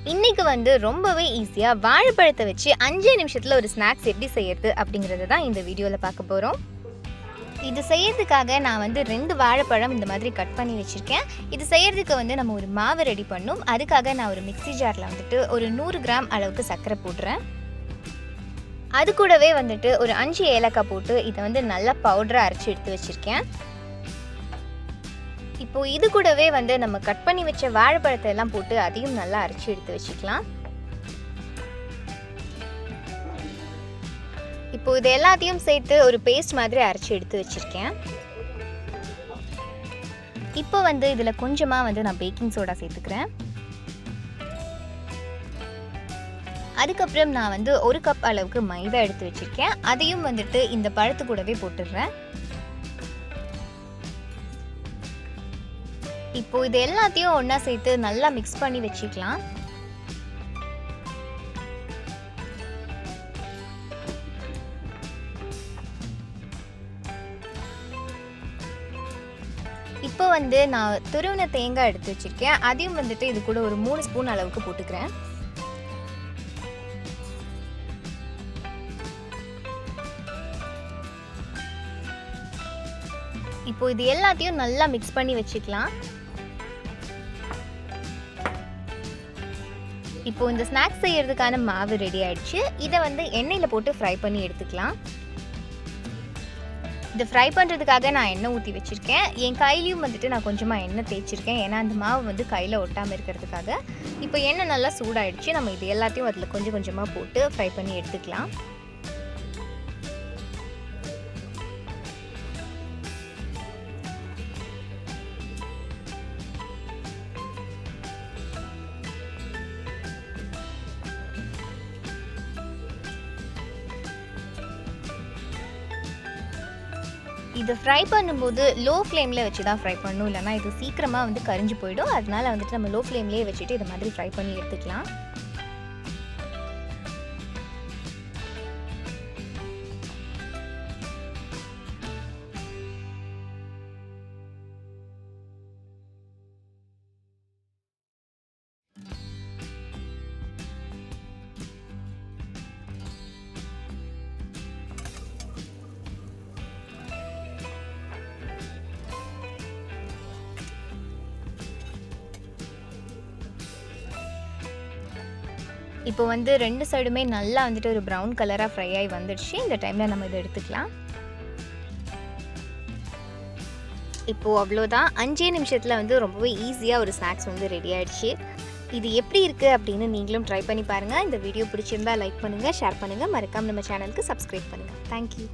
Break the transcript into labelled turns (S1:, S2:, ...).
S1: இன்னைக்கு வந்து ரொம்பவே ஈஸியா வாழைப்பழத்தை வச்சு 5 நிமிஷத்துல ஒரு ஸ்நாக்ஸ் எப்படி செய்யறது அப்படிங்கறத தான் இந்த வீடியோல பார்க்க போறோம். இது செய்யறதுக்காக நான் வந்து 2 வாழைப்பழம் இந்த மாதிரி கட் பண்ணி வச்சிருக்கேன். இது செய்யறதுக்கு வந்து நம்ம ஒரு மாவு ரெடி பண்ணனும். அதுக்காக நான் ஒரு மிக்ஸி ஜார்ல வந்துட்டு ஒரு 100 கிராம் அளவுக்கு சர்க்கரை போடுறேன். அது கூடவே வந்துட்டு ஒரு 5 ஏலக்காய் போட்டு இதை வந்து நல்லா பவுடரா அரைச்சு எடுத்து வச்சிருக்கேன். இப்போ இது கூடவே வந்து நம்ம கட் பண்ணி வச்ச வாழைப்பழத்தை எல்லாம் போட்டு அதையும் நல்லா அரைச்சு எடுத்து வச்சுக்கலாம். இப்போ இது எல்லாத்தையும் சேர்த்து ஒரு பேஸ்ட் மாதிரி அரைச்சு எடுத்து வச்சிருக்கேன். இப்போ வந்து இதுல கொஞ்சமா வந்து நான் பேக்கிங் சோடா சேர்த்துக்கிறேன். அதுக்கப்புறம் நான் வந்து 1 கப் அளவுக்கு மைதா எடுத்து வச்சிருக்கேன். அதையும் வந்துட்டு இந்த பழத்து கூடவே போட்டுடுறேன். இப்போ இது எல்லாத்தையும் ஒண்ணா சேர்த்து நல்லா மிக்ஸ் பண்ணி வச்சுக்கலாம். இப்போ வந்து நான் துருவின தேங்காய் எடுத்து வச்சிருக்கேன். அதையும் வந்துட்டு இது கூட ஒரு 3 ஸ்பூன் அளவுக்கு போட்டுக்கிறேன். இப்போ இது எல்லாத்தையும் நல்லா மிக்ஸ் பண்ணி வச்சுக்கலாம். இப்போ இந்த ஸ்நாக்ஸ் செய்யறதுக்கான மாவு ரெடி ஆயிடுச்சு. இதை வந்து எண்ணெயில் போட்டு ஃப்ரை பண்ணி எடுத்துக்கலாம். இதை ஃப்ரை பண்ணுறதுக்காக நான் எண்ணெய் ஊற்றி வச்சுருக்கேன். என் கையிலையும் வந்துட்டு நான் கொஞ்சமாக எண்ணெய் தேய்ச்சிருக்கேன். ஏன்னா அந்த மாவு வந்து கையில் ஒட்டாமல் இருக்கிறதுக்காக. இப்போ எண்ணெய் நல்லா சூடாயிடுச்சு. நம்ம இது எல்லாத்தையும் அதில் கொஞ்சம் கொஞ்சமாக போட்டு ஃப்ரை பண்ணி எடுத்துக்கலாம். இதை ஃப்ரை பண்ணும்போது லோ ஃப்ளேமில் வச்சு தான் ஃப்ரை பண்ணணும். இல்லைனா இது சீக்கிரமாக வந்து கரிஞ்சு போயிடும். அதனால வந்துட்டு நம்ம லோ ஃப்ளேம்லேயே வச்சுட்டு இதை மாதிரி ஃப்ரை பண்ணி எடுத்துக்கலாம். இப்போ வந்து 2 சைடுமே நல்லா வந்துட்டு ஒரு ப்ரௌன் கலராக ஃப்ரை ஆகி வந்துடுச்சு. இந்த டைமில் நம்ம இதை எடுத்துக்கலாம். இப்போது அவ்வளோதான். 5 நிமிஷத்தில் வந்து ரொம்பவே ஈஸியாக ஒரு ஸ்நாக்ஸ் வந்து ரெடி ஆகிடுச்சு. இது எப்படி இருக்குது அப்படின்னு நீங்களும் ட்ரை பண்ணி பாருங்கள். இந்த வீடியோ பிடிச்சிருந்தா லைக் பண்ணுங்கள், ஷேர் பண்ணுங்கள், மறக்காமல் நம்ம சேனலுக்கு சப்ஸ்கிரைப் பண்ணுங்கள். தேங்க்யூ.